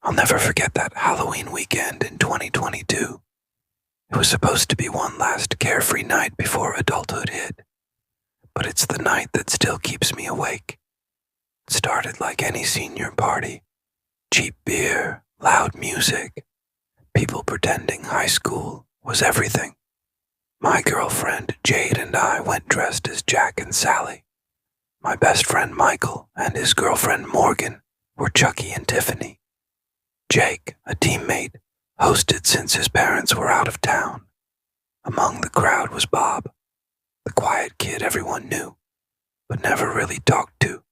I'll never forget that Halloween weekend in 2022. It was supposed to be one last carefree night before adulthood hit, but it's the night that still keeps me awake. It started like any senior party. Cheap beer, loud music, people pretending high school was everything. My girlfriend Jade and I went dressed as Jack and Sally. My best friend Michael and his girlfriend Morgan were Chucky and Tiffany. Jake, a teammate, hosted since his parents were out of town. Among the crowd was Bob, the quiet kid everyone knew, but never really talked to.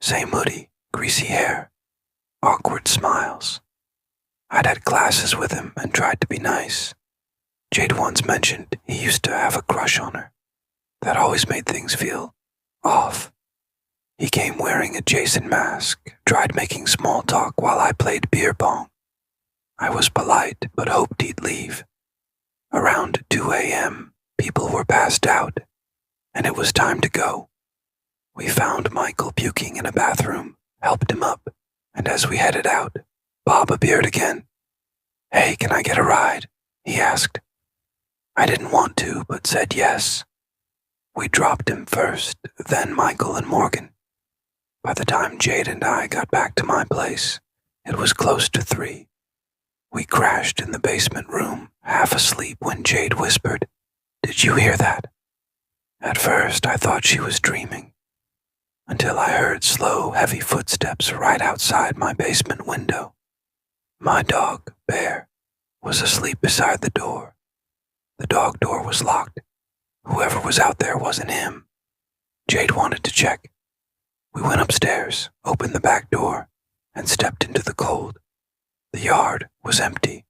Same hoodie, greasy hair, awkward smiles. I'd had classes with him and tried to be nice. Jade once mentioned he used to have a crush on her. That always made things feel off. He came wearing a Jason mask, tried making small talk while I played beer pong. I was polite, but hoped he'd leave. Around 2 a.m., people were passed out, and it was time to go. We found Michael puking in a bathroom, helped him up, and as we headed out, Bob appeared again. "Hey, can I get a ride?" he asked. I didn't want to, but said yes. We dropped him first, then Michael and Morgan. By the time Jade and I got back to my place, it was close to 3. We crashed in the basement room, half asleep when Jade whispered, "Did you hear that?" At first, I thought she was dreaming, until I heard slow, heavy footsteps right outside my basement window. My dog, Bear, was asleep beside the door. The dog door was locked. Whoever was out there wasn't him. Jade wanted to check. We went upstairs, opened the back door, and stepped into the cold. The yard was empty.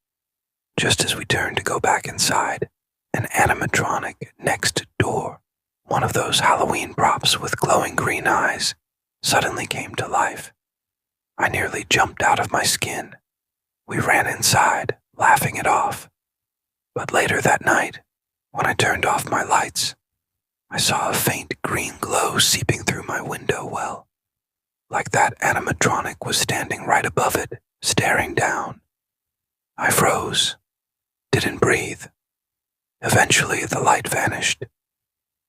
Just as we turned to go back inside, an animatronic next door, one of those Halloween props with glowing green eyes, suddenly came to life. I nearly jumped out of my skin. We ran inside, laughing it off. But later that night, when I turned off my lights, I saw a faint green glow seeping through my window well, like that animatronic was standing right above it, staring down. I froze, didn't breathe. Eventually, the light vanished.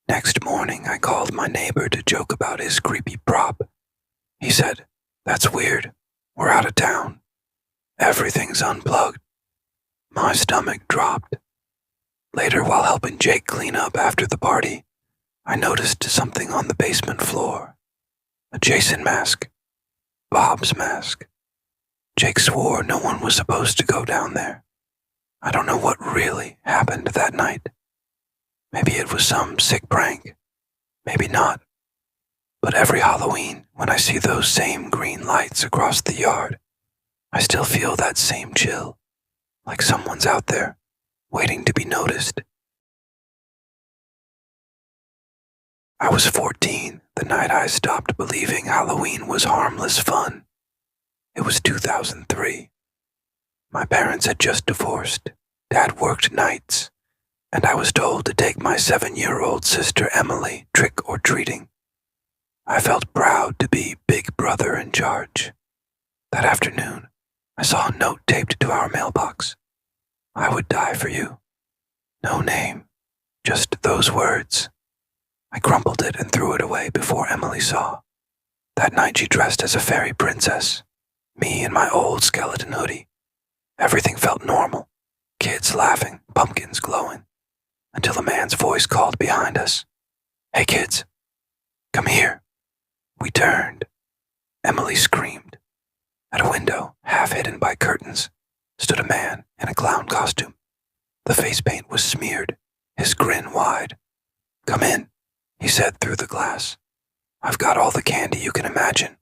Next morning, I called my neighbor to joke about his creepy prop. He said, "That's weird. We're out of town. Everything's unplugged." My stomach dropped. Later, while helping Jake clean up after the party, I noticed something on the basement floor. A Jason mask. Bob's mask. Jake swore no one was supposed to go down there. I don't know what really happened that night. Maybe it was some sick prank. Maybe not. But every Halloween, when I see those same green lights across the yard, I still feel that same chill, like someone's out there, waiting to be noticed. I was 14 the night I stopped believing Halloween was harmless fun. It was 2003. My parents had just divorced. Dad worked nights, and I was told to take my 7-year-old sister Emily trick-or-treating. I felt proud to be big brother in charge. That afternoon, I saw a note taped to our mailbox. "I would die for you." No name, just those words. I crumpled it and threw it away before Emily saw. That night she dressed as a fairy princess, me in my old skeleton hoodie. Everything felt normal. Kids laughing, pumpkins glowing, until a man's voice called behind us. "Hey kids, come here." We turned. Emily screamed. At a window, half hidden by curtains, stood a man in a clown costume. The face paint was smeared, his grin wide. "Come in," he said through the glass. "I've got all the candy you can imagine."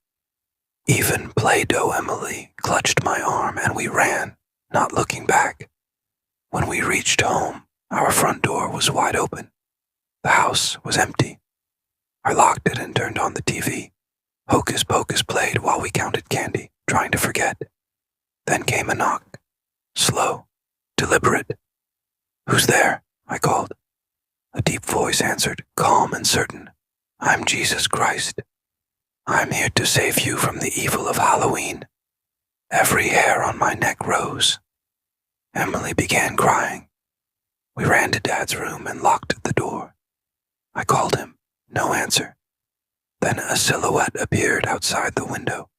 Even Play-Doh Emily clutched my arm and we ran, not looking back. When we reached home, our front door was wide open. The house was empty. I locked it and turned on the TV. Hocus Pocus played while we counted candy, trying to forget. Then came a knock. Slow, deliberate. "Who's there?" I called. A deep voice answered, calm and certain. "I'm Jesus Christ. I'm here to save you from the evil of Halloween." Every hair on my neck rose. Emily began crying. We ran to Dad's room and locked the door. I called him. No answer. Then a silhouette appeared outside the window.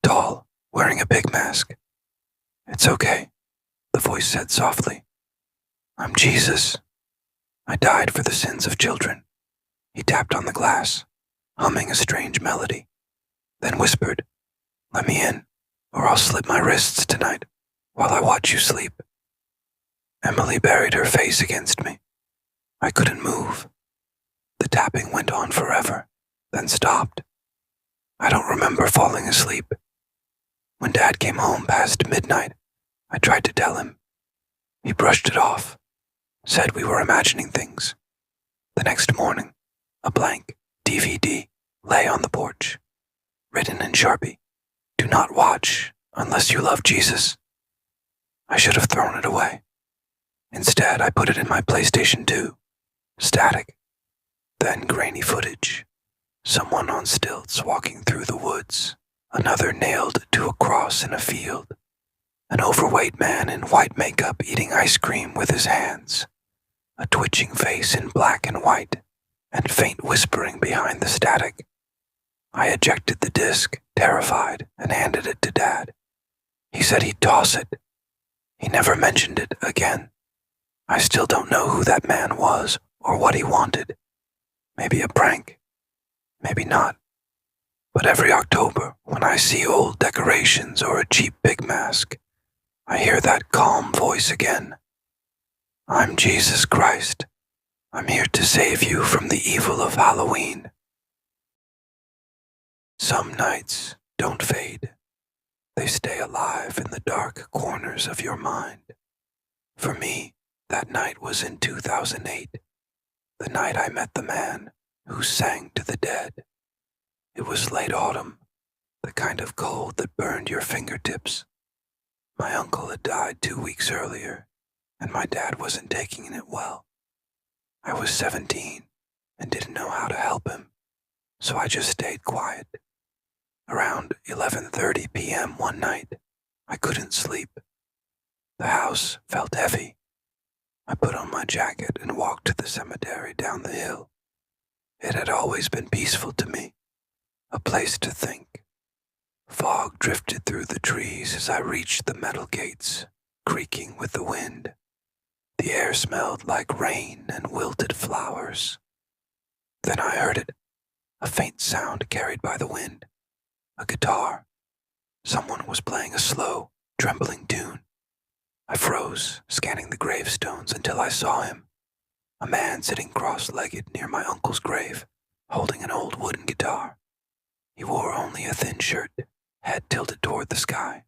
Tall, wearing a pig mask. "It's okay," the voice said softly. "I'm Jesus. I died for the sins of children." He tapped on the glass, humming a strange melody, then whispered, "Let me in, or I'll slit my wrists tonight while I watch you sleep." Emily buried her face against me. I couldn't move. The tapping went on forever, then stopped. I don't remember falling asleep. When Dad came home past midnight, I tried to tell him. He brushed it off, said we were imagining things. The next morning, a blank DVD lay on the porch, written in Sharpie, "Do not watch unless you love Jesus." I should have thrown it away. Instead, I put it in my PlayStation 2, static, then grainy footage. Someone on stilts walking through the woods, another nailed to a cross in a field, an overweight man in white makeup eating ice cream with his hands, a twitching face in black and white, and faint whispering behind the static. I ejected the disc, terrified, and handed it to Dad. He said he'd toss it. He never mentioned it again. I still don't know who that man was or what he wanted. Maybe a prank. Maybe not. But every October, when I see old decorations or a cheap pig mask, I hear that calm voice again. "I'm Jesus Christ. I'm here to save you from the evil of Halloween." Some nights don't fade. They stay alive in the dark corners of your mind. For me, that night was in 2008, the night I met the man who sang to the dead. It was late autumn, the kind of cold that burned your fingertips. My uncle had died 2 weeks earlier, and my dad wasn't taking it well. I was 17 and didn't know how to help him, so I just stayed quiet. Around 11:30 p.m. one night, I couldn't sleep. The house felt heavy. I put on my jacket and walked to the cemetery down the hill. It had always been peaceful to me, a place to think. Fog drifted through the trees as I reached the metal gates, creaking with the wind. The air smelled like rain and wilted flowers. Then I heard it, a faint sound carried by the wind. A guitar. Someone was playing a slow, trembling tune. I froze, scanning the gravestones until I saw him. A man sitting cross-legged near my uncle's grave, holding an old wooden guitar. He wore only a thin shirt, head tilted toward the sky.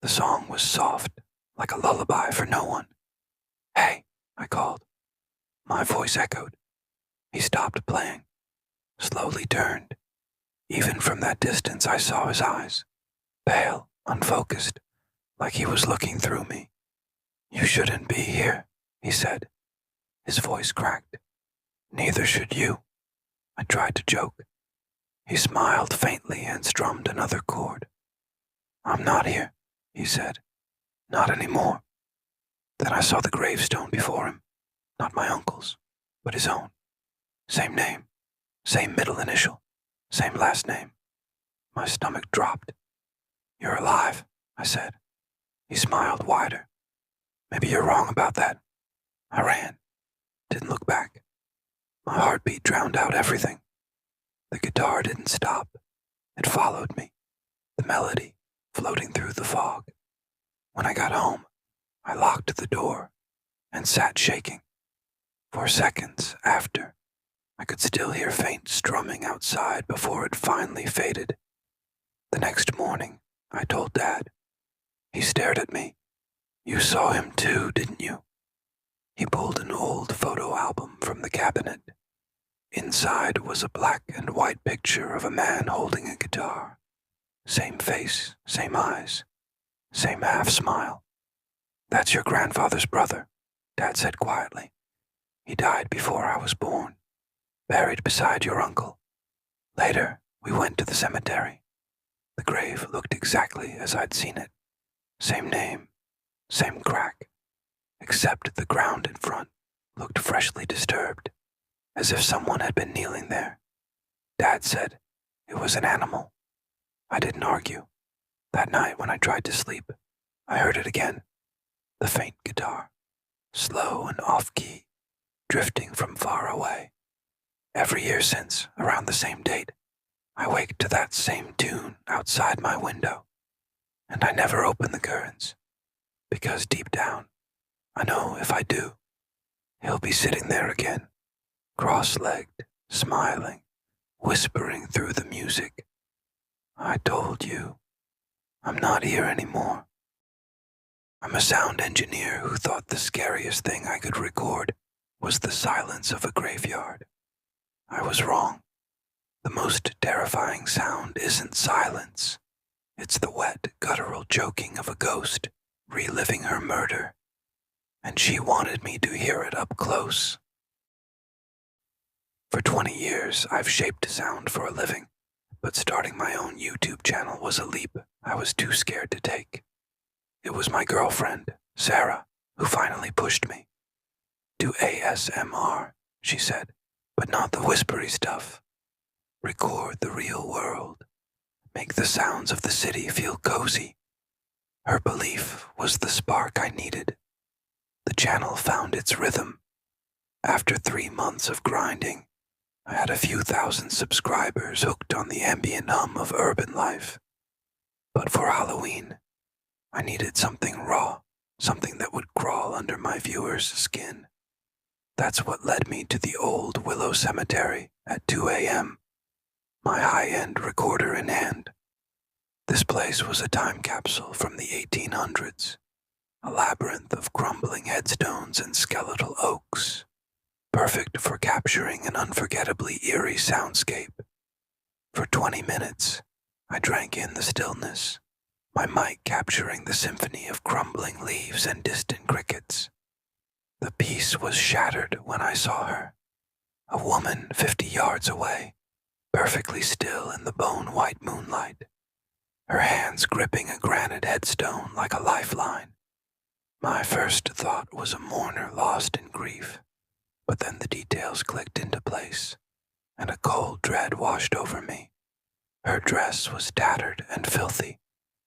The song was soft, like a lullaby for no one. "Hey," I called. My voice echoed. He stopped playing, slowly turned. Even from that distance I saw his eyes, pale, unfocused, like he was looking through me. "You shouldn't be here," he said. His voice cracked. "Neither should you." I tried to joke. He smiled faintly and strummed another chord. "I'm not here," he said. "Not anymore." Then I saw the gravestone before him, not my uncle's, but his own. Same name, same middle initial, same last name. My stomach dropped. "You're alive," I said. He smiled wider. "Maybe you're wrong about that." I ran. Didn't look back. My heartbeat drowned out everything. The guitar didn't stop. It followed me, the melody floating through the fog. When I got home, I locked the door and sat shaking. For seconds after, I could still hear faint strumming outside before it finally faded. The next morning, I told Dad. He stared at me. "You saw him too, didn't you?" He pulled an old photo album from the cabinet. Inside was a black and white picture of a man holding a guitar. Same face, same eyes, same half smile. "That's your grandfather's brother," Dad said quietly. "He died before I was born, buried beside your uncle. Later, we went to the cemetery. The grave looked exactly as I'd seen it. Same name, same crack, except the ground in front looked freshly disturbed, as if someone had been kneeling there. Dad said it was an animal. I didn't argue. That night when I tried to sleep, I heard it again. The faint guitar, slow and off-key, drifting from far away. Every year since, around the same date, I wake to that same tune outside my window, and I never open the curtains, because deep down, I know if I do, he'll be sitting there again, cross-legged, smiling, whispering through the music. I told you, I'm not here anymore. I'm a sound engineer who thought the scariest thing I could record was the silence of a graveyard. I was wrong. The most terrifying sound isn't silence. It's the wet, guttural choking of a ghost reliving her murder. And she wanted me to hear it up close. For 20 years, I've shaped sound for a living, but starting my own YouTube channel was a leap I was too scared to take. It was my girlfriend, Sarah, who finally pushed me. Do ASMR, she said, but not the whispery stuff. Record the real world. Make the sounds of the city feel cozy. Her belief was the spark I needed. The channel found its rhythm. After 3 months of grinding, I had a few thousand subscribers hooked on the ambient hum of urban life. But for Halloween, I needed something raw, something that would crawl under my viewers' skin. That's what led me to the old Willow Cemetery at 2 a.m., my high-end recorder in hand. This place was a time capsule from the 1800s, a labyrinth of crumbling headstones and skeletal oaks, perfect for capturing an unforgettably eerie soundscape. For 20 minutes, I drank in the stillness, my mic capturing the symphony of crumbling leaves and distant crickets. The peace was shattered when I saw her, a woman 50 yards away, perfectly still in the bone-white moonlight, her hands gripping a granite headstone like a lifeline. My first thought was a mourner lost in grief, but then the details clicked into place, and a cold dread washed over me. Her dress was tattered and filthy,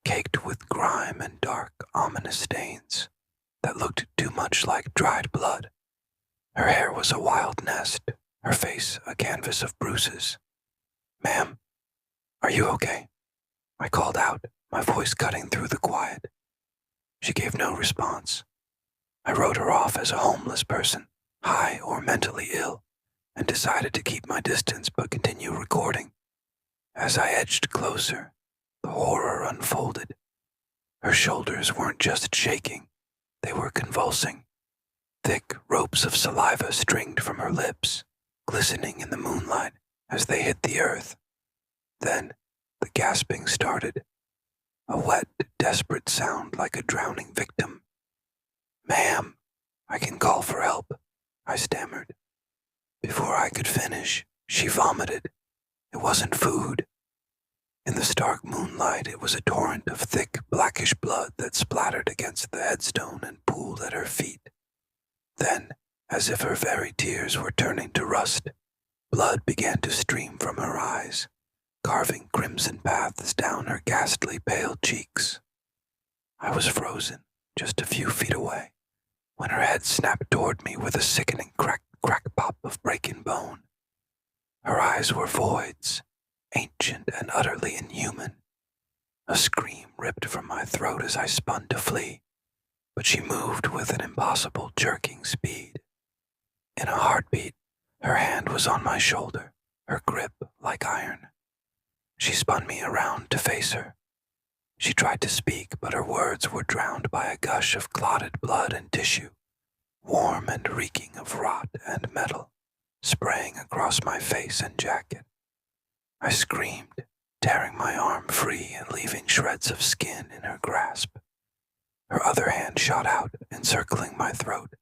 caked with grime and dark, ominous stains that looked too much like dried blood. Her hair was a wild nest, her face a canvas of bruises. "Ma'am, are you okay?" I called out, my voice cutting through the quiet. She gave no response. I wrote her off as a homeless person, high or mentally ill, and decided to keep my distance but continue recording. As I edged closer, the horror unfolded. Her shoulders weren't just shaking, they were convulsing. Thick ropes of saliva stringed from her lips, glistening in the moonlight as they hit the earth. Then the gasping started, a wet, desperate sound like a drowning victim. "Ma'am, I can call for help," I stammered. Before I could finish, she vomited. It wasn't food. In the stark moonlight, it was a torrent of thick, blackish blood that splattered against the headstone and pooled at her feet. Then, as if her very tears were turning to rust, blood began to stream from her eyes, carving crimson paths down her ghastly pale cheeks. I was frozen, just a few feet away, when her head snapped toward me with a sickening crack-pop of breaking bone. Her eyes were voids, ancient and utterly inhuman. A scream ripped from my throat as I spun to flee, but she moved with an impossible jerking speed. In a heartbeat, her hand was on my shoulder, her grip like iron. She spun me around to face her. She tried to speak, but her words were drowned by a gush of clotted blood and tissue, warm and reeking of rot and metal, spraying across my face and jacket. I screamed, tearing my arm free and leaving shreds of skin in her grasp. Her other hand shot out, encircling my throat,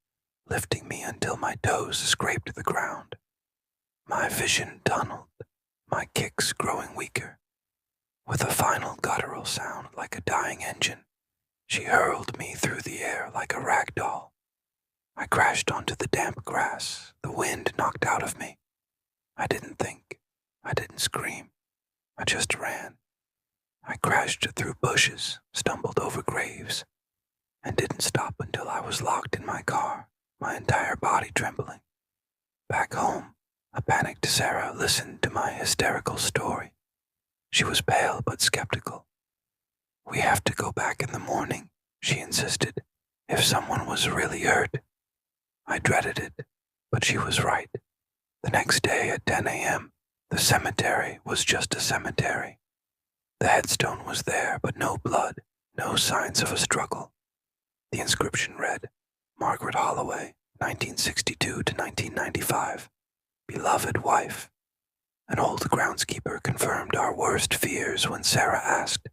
lifting me until my toes scraped the ground. My vision tunneled, my kicks growing weaker. With a final guttural sound like a dying engine, she hurled me through the air like a rag doll. I crashed onto the damp grass, the wind knocked out of me. I didn't think. I didn't scream. I just ran. I crashed through bushes, stumbled over graves, and didn't stop until I was locked in my car, my entire body trembling. Back home, a panicked Sarah listened to my hysterical story. She was pale but skeptical. "We have to go back in the morning," she insisted, "if someone was really hurt." I dreaded it, but she was right. The next day at 10 a.m., the cemetery was just a cemetery. The headstone was there, but no blood, no signs of a struggle. The inscription read, "Margaret Holloway, 1962 to 1995, beloved wife." An old groundskeeper confirmed our worst fears when Sarah asked.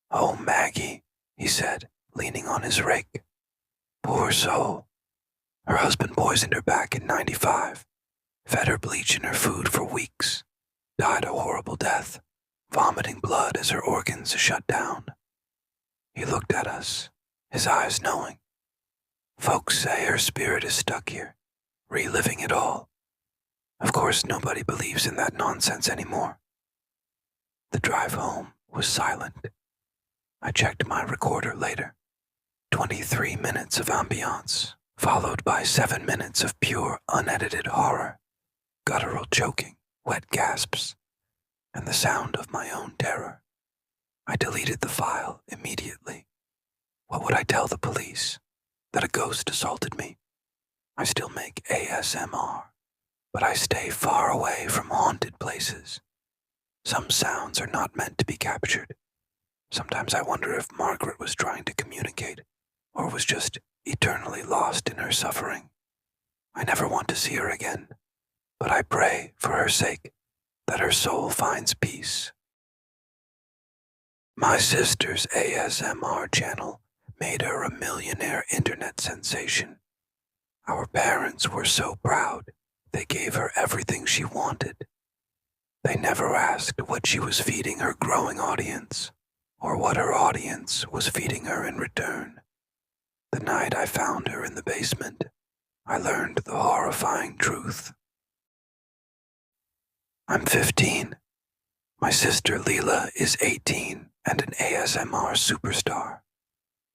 "Oh, Maggie," he said, leaning on his rake. "Poor soul. Her husband poisoned her back in 95, fed her bleach in her food for weeks, died a horrible death, vomiting blood as her organs shut down." He looked at us, his eyes knowing. "Folks say her spirit is stuck here, reliving it all. Of course, nobody believes in that nonsense anymore." The drive home was silent. I checked my recorder later. 23 minutes of ambiance, followed by 7 minutes of pure, unedited horror, guttural choking, wet gasps, and the sound of my own terror. I deleted the file immediately. What would I tell the police? That a ghost assaulted me? I still make ASMR, but I stay far away from haunted places. Some sounds are not meant to be captured. Sometimes I wonder if Margaret was trying to communicate, or was just eternally lost in her suffering. I never want to see her again, but I pray, for her sake, that her soul finds peace. My sister's ASMR channel made her a millionaire internet sensation. Our parents were so proud, they gave her everything she wanted. They never asked what she was feeding her growing audience, or what her audience was feeding her in return. The night I found her in the basement, I learned the horrifying truth. I'm 15. My sister Leela is 18 and an ASMR superstar.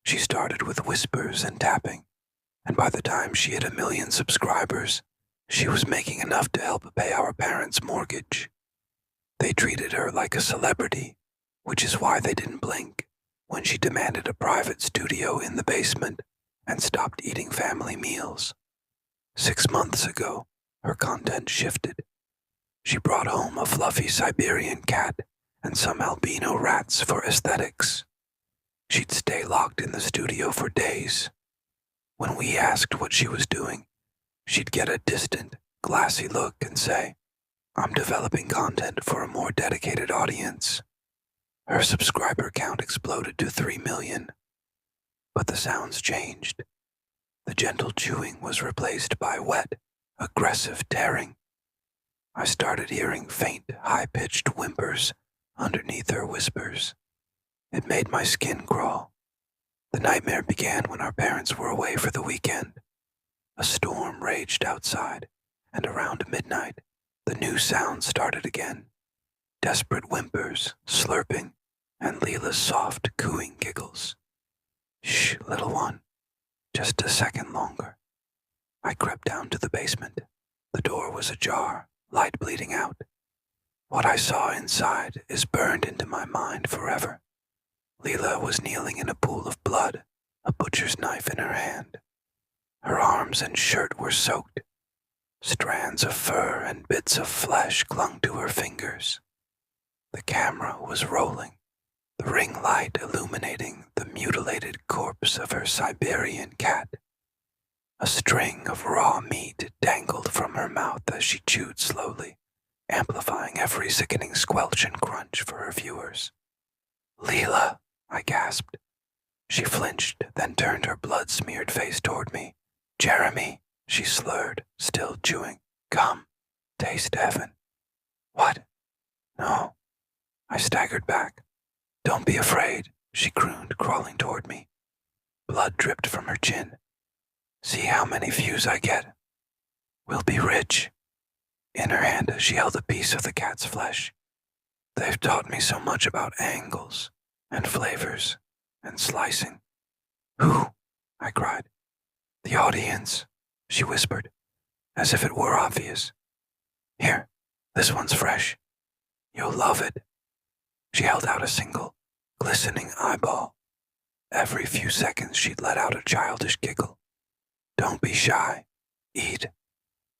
She started with whispers and tapping, and by the time she hit 1 million subscribers, she was making enough to help pay our parents' mortgage. They treated her like a celebrity, which is why they didn't blink when she demanded a private studio in the basement and stopped eating family meals. 6 months ago, her content shifted. She brought home a fluffy Siberian cat and some albino rats for aesthetics. She'd stay locked in the studio for days. When we asked what she was doing, she'd get a distant, glassy look and say, "I'm developing content for a more dedicated audience." Her subscriber count exploded to 3 million. But the sounds changed. The gentle chewing was replaced by wet, aggressive tearing. I started hearing faint, high-pitched whimpers underneath her whispers. It made my skin crawl. The nightmare began when our parents were away for the weekend. A storm raged outside, and around midnight, the new sound started again. Desperate whimpers, slurping, and Leela's soft, cooing giggles. "Shh, little one. Just a second longer." I crept down to the basement. The door was ajar, light bleeding out. What I saw inside is burned into my mind forever. Leela was kneeling in a pool of blood, a butcher's knife in her hand. Her arms and shirt were soaked. Strands of fur and bits of flesh clung to her fingers. The camera was rolling, the ring light illuminating the mutilated corpse of her Siberian cat. A string of raw meat dangled from her mouth as she chewed slowly, amplifying every sickening squelch and crunch for her viewers. "Leela," I gasped. She flinched, then turned her blood-smeared face toward me. "Jeremy," she slurred, still chewing. "Come, taste heaven." "What?" "No." I staggered back. "Don't be afraid," she crooned, crawling toward me. Blood dripped from her chin. "See how many views I get. We'll be rich." In her hand, she held a piece of the cat's flesh. "They've taught me so much about angles and flavors and slicing." "Who?" I cried. "The audience," she whispered, as if it were obvious. "Here, this one's fresh. You'll love it." She held out a single, glistening eyeball. Every few seconds she'd let out a childish giggle. "Don't be shy. Eat."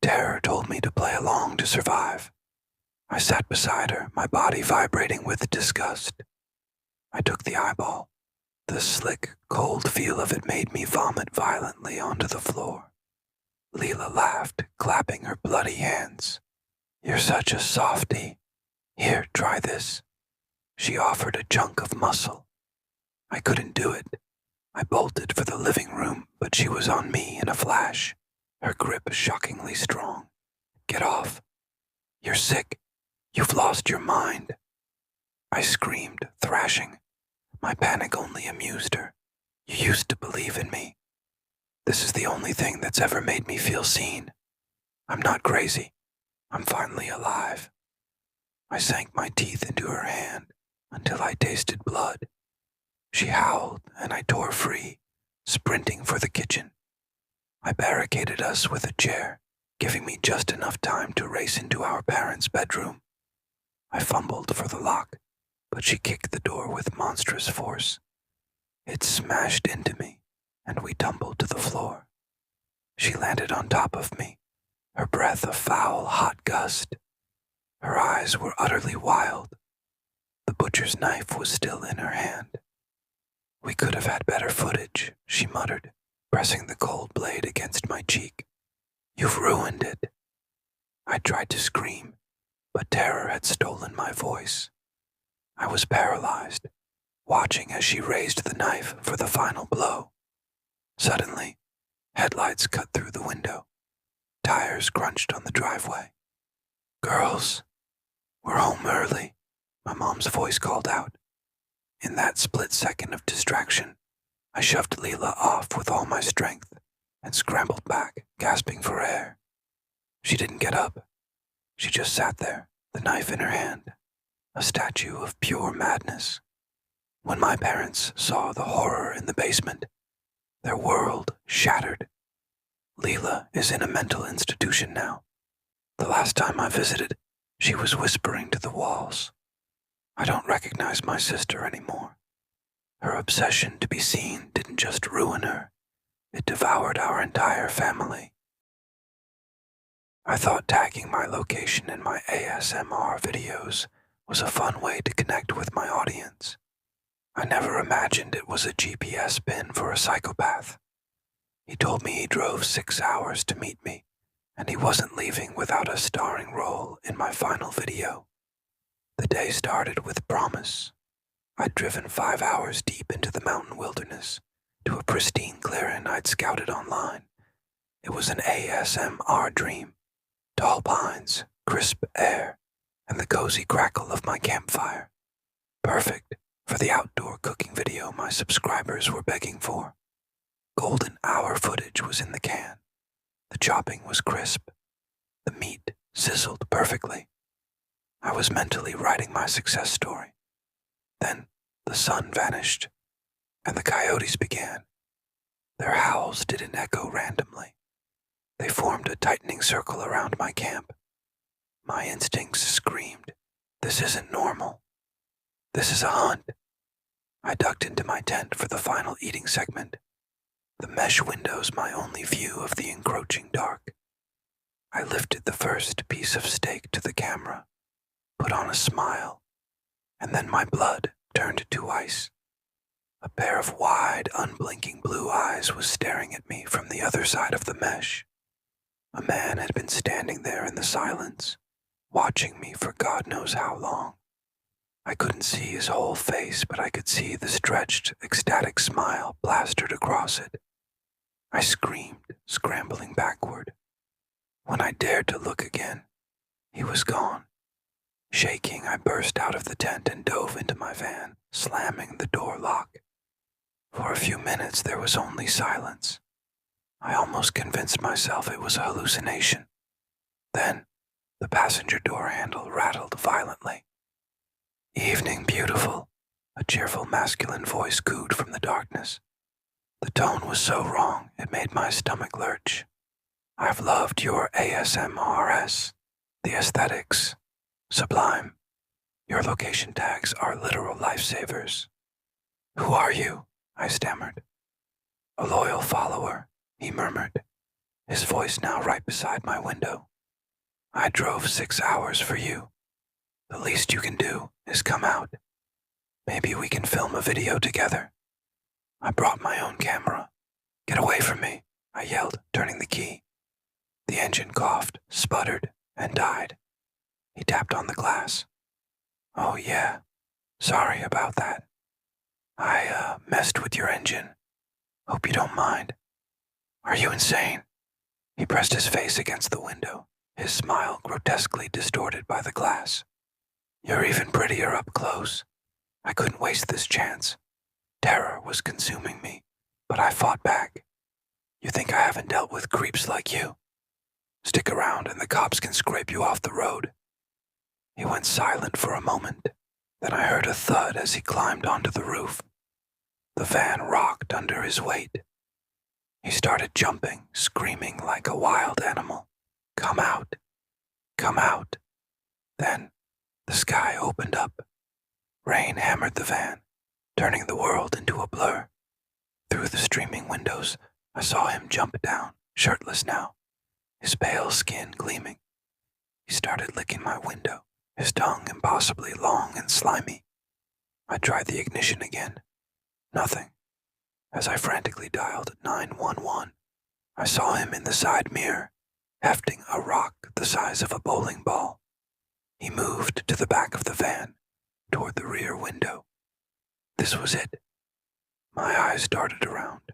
Terror told me to play along to survive. I sat beside her, my body vibrating with disgust. I took the eyeball. The slick, cold feel of it made me vomit violently onto the floor. Leela laughed, clapping her bloody hands. "You're such a softie. Here, try this." She offered a chunk of muscle. I couldn't do it. I bolted for the living room, but she was on me in a flash, her grip shockingly strong. "Get off. You're sick. You've lost your mind." I screamed, thrashing. My panic only amused her. "You used to believe in me. This is the only thing that's ever made me feel seen. I'm not crazy. I'm finally alive." I sank my teeth into her hand until I tasted blood. She howled and I tore free, sprinting for the kitchen. I barricaded us with a chair, giving me just enough time to race into our parents' bedroom. I fumbled for the lock, but she kicked the door with monstrous force. It smashed into me, and we tumbled to the floor. She landed on top of me, her breath a foul, hot gust. Her eyes were utterly wild. The butcher's knife was still in her hand. "We could have had better footage," she muttered, pressing the cold blade against my cheek. "You've ruined it." I tried to scream, but terror had stolen my voice. I was paralyzed, watching as she raised the knife for the final blow. Suddenly, headlights cut through the window. Tires crunched on the driveway. "Girls, we're home early," my mom's voice called out. In that split second of distraction, I shoved Leela off with all my strength and scrambled back, gasping for air. She didn't get up. She just sat there, the knife in her hand, a statue of pure madness. When my parents saw the horror in the basement, their world shattered. Leela is in a mental institution now. The last time I visited, she was whispering to the walls. I don't recognize my sister anymore. Her obsession to be seen didn't just ruin her, it devoured our entire family. I thought tagging my location in my ASMR videos was a fun way to connect with my audience. I never imagined it was a GPS pin for a psychopath. He told me he drove 6 hours to meet me, and he wasn't leaving without a starring role in my final video. The day started with promise. I'd driven 5 hours deep into the mountain wilderness to a pristine clearing I'd scouted online. It was an ASMR dream. Tall pines, crisp air, and the cozy crackle of my campfire. Perfect for the outdoor cooking video my subscribers were begging for. Golden hour footage was in the can. The chopping was crisp. The meat sizzled perfectly. I was mentally writing my success story. Then the sun vanished, and the coyotes began. Their howls didn't echo randomly. They formed a tightening circle around my camp. My instincts screamed, "This isn't normal. This is a hunt." I ducked into my tent for the final eating segment. The mesh windows my only view of the encroaching dark. I lifted the first piece of steak to the camera, put on a smile, and then my blood turned to ice. A pair of wide, unblinking blue eyes was staring at me from the other side of the mesh. A man had been standing there in the silence, watching me for God knows how long. I couldn't see his whole face, but I could see the stretched, ecstatic smile plastered across it. I screamed, scrambling backward. When I dared to look again, he was gone. Shaking, I burst out of the tent and dove into my van, slamming the door lock. For a few minutes, there was only silence. I almost convinced myself it was a hallucination. Then, the passenger door handle rattled violently. "Evening, beautiful," a cheerful masculine voice cooed from the darkness. The tone was so wrong, it made my stomach lurch. "I've loved your ASMRs, the aesthetics. Sublime. Your location tags are literal lifesavers." "Who are you?" I stammered. "A loyal follower," he murmured, his voice now right beside my window. "I drove 6 hours for you. The least you can do is come out. Maybe we can film a video together." I brought my own camera. "Get away from me," I yelled, turning the key. The engine coughed, sputtered, and died. He tapped on the glass. "Oh yeah, sorry about that. I messed with your engine. Hope you don't mind." "Are you insane?" He pressed his face against the window, his smile grotesquely distorted by the glass. "You're even prettier up close. I couldn't waste this chance. Terror was consuming me, but I fought back. You think I haven't dealt with creeps like you? Stick around and the cops can scrape you off the road." He went silent for a moment. Then I heard a thud as he climbed onto the roof. The van rocked under his weight. He started jumping, screaming like a wild animal. "Come out! Come out!" Then the sky opened up. Rain hammered the van, turning the world into a blur. Through the streaming windows, I saw him jump down, shirtless now, his pale skin gleaming. He started licking my window, his tongue impossibly long and slimy. I tried the ignition again. Nothing. As I frantically dialed 911, I saw him in the side mirror, hefting a rock the size of a bowling ball. He moved to the back of the van, toward the rear window. This was it. My eyes darted around.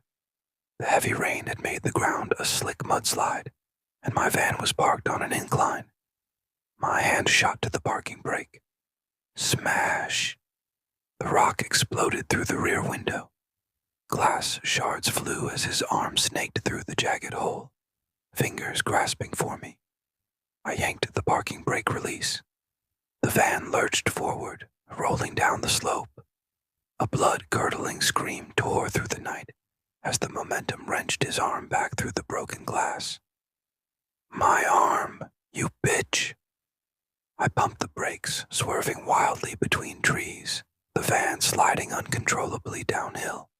The heavy rain had made the ground a slick mudslide, and my van was parked on an incline. My hand shot to the parking brake. Smash! The rock exploded through the rear window. Glass shards flew as his arm snaked through the jagged hole, fingers grasping for me. I yanked the parking brake release. The van lurched forward, rolling down the slope. A blood-curdling scream tore through the night as the momentum wrenched his arm back through the broken glass. "My arm, you bitch!" I pumped the brakes, swerving wildly between trees, the van sliding uncontrollably downhill.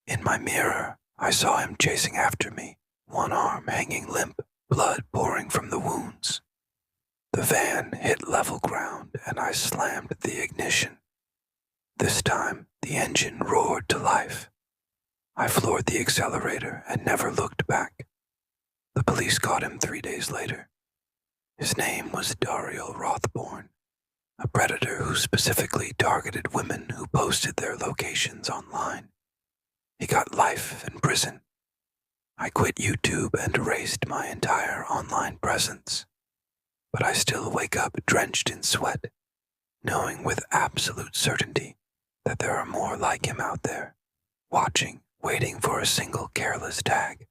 In my mirror, I saw him chasing after me, one arm hanging limp, blood pouring from the wounds. The van hit level ground and I slammed the ignition. This time, the engine roared to life. I floored the accelerator and never looked back. The police caught him 3 days later. His name was Dario Rothborn, a predator who specifically targeted women who posted their locations online. He got life in prison. I quit YouTube and erased my entire online presence. But I still wake up drenched in sweat, knowing with absolute certainty that there are more like him out there, watching, waiting for a single careless tag.